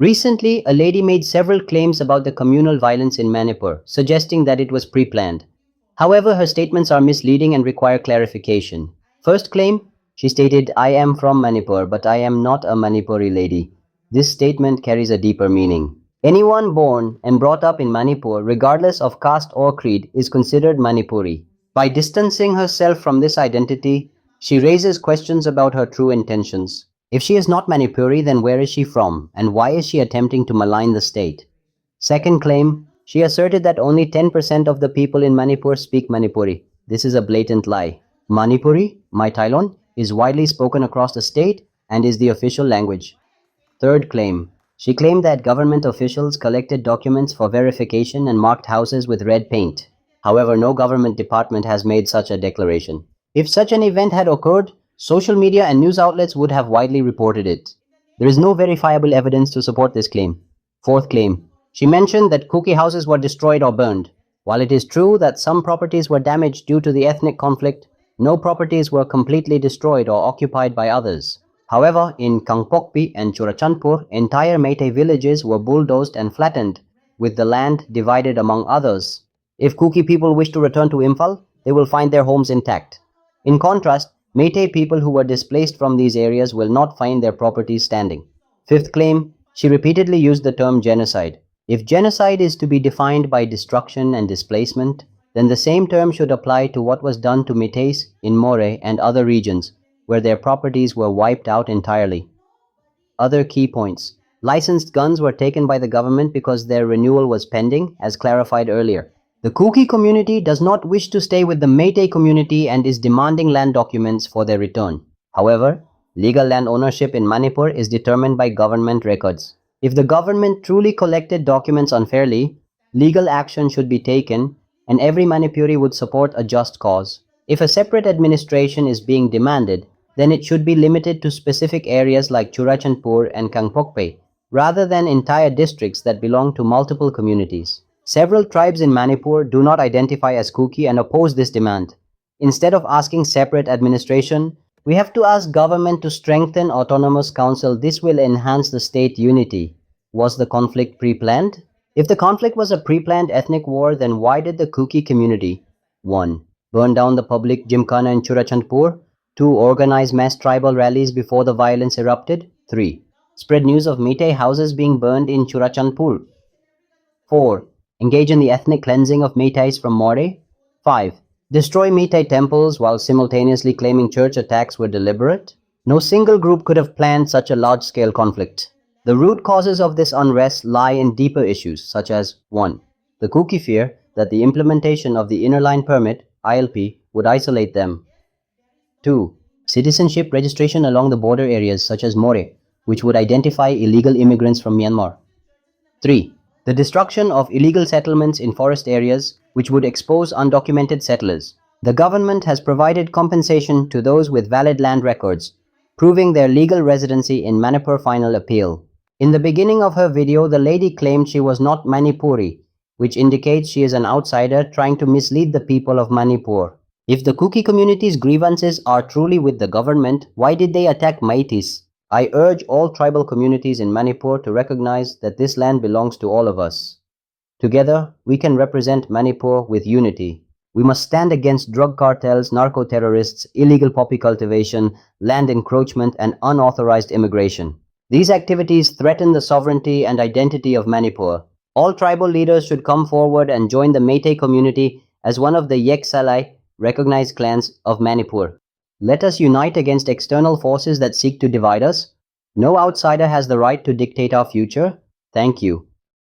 Recently, a lady made several claims about the communal violence in Manipur, suggesting that it was pre-planned. However, her statements are misleading and require clarification. First claim, she stated, "I am from Manipur, but I am not a Manipuri lady." This statement carries a deeper meaning. Anyone born and brought up in Manipur, regardless of caste or creed, is considered Manipuri. By distancing herself from this identity, she raises questions about her true intentions. If she is not Manipuri, then where is she from, and why is she attempting to malign the state? Second claim, she asserted that only 10% of the people in Manipur speak Manipuri. This is a blatant lie. Manipuri, Meiteilon, is widely spoken across the state and is the official language. Third claim, she claimed that government officials collected documents for verification and marked houses with red paint. However, no government department has made such a declaration. If such an event had occurred, social media and news outlets would have widely reported it. There is no verifiable evidence to support this claim. Fourth claim, she mentioned that Kuki houses were destroyed or burned. While it is true that some properties were damaged due to the ethnic conflict, no properties were completely destroyed or occupied by others. However, in Kangpokpi and Churachandpur, entire Meitei villages were bulldozed and flattened, with the land divided among others. If Kuki people wish to return to Imphal, they will find their homes intact. In contrast, Meitei people who were displaced from these areas will not find their properties standing. Fifth claim, she repeatedly used the term genocide. If genocide is to be defined by destruction and displacement, then the same term should apply to what was done to Meiteis in More and other regions, where their properties were wiped out entirely. Other key points. Licensed guns were taken by the government because their renewal was pending, as clarified earlier. The Kuki community does not wish to stay with the Meitei community and is demanding land documents for their return. However, legal land ownership in Manipur is determined by government records. If the government truly collected documents unfairly, legal action should be taken, and every Manipuri would support a just cause. If a separate administration is being demanded, then it should be limited to specific areas like Churachandpur and Kangpokpi, rather than entire districts that belong to multiple communities. Several tribes in Manipur do not identify as Kuki and oppose this demand. Instead of asking separate administration, we have to ask government to strengthen autonomous council. This will enhance the state unity. Was the conflict pre-planned? If the conflict was a pre-planned ethnic war, then why did the Kuki community 1. Burn down the public gymkhana in Churachandpur, 2. Organize mass tribal rallies before the violence erupted, 3. Spread news of Meitei houses being burned in Churachandpur, 4. Engage in the ethnic cleansing of Meiteis from More, 5. Destroy Meitei temples while simultaneously claiming church attacks were deliberate? No single group could have planned such a large-scale conflict. The root causes of this unrest lie in deeper issues such as 1. The Kuki fear that the implementation of the Inner Line Permit (ILP) would isolate them. 2. Citizenship registration along the border areas such as More, which would identify illegal immigrants from Myanmar. 3. The destruction of illegal settlements in forest areas, which would expose undocumented settlers. The government has provided compensation to those with valid land records, proving their legal residency in Manipur. Final appeal. In the beginning of her video, the lady claimed she was not Manipuri, which indicates she is an outsider trying to mislead the people of Manipur. If the Kuki community's grievances are truly with the government, why did they attack Meiteis? I urge all tribal communities in Manipur to recognize that this land belongs to all of us. Together, we can represent Manipur with unity. We must stand against drug cartels, narco-terrorists, illegal poppy cultivation, land encroachment, and unauthorized immigration. These activities threaten the sovereignty and identity of Manipur. All tribal leaders should come forward and join the Meitei community as one of the Yek Salai recognized clans of Manipur. Let us unite against external forces that seek to divide us. No outsider has the right to dictate our future. Thank you.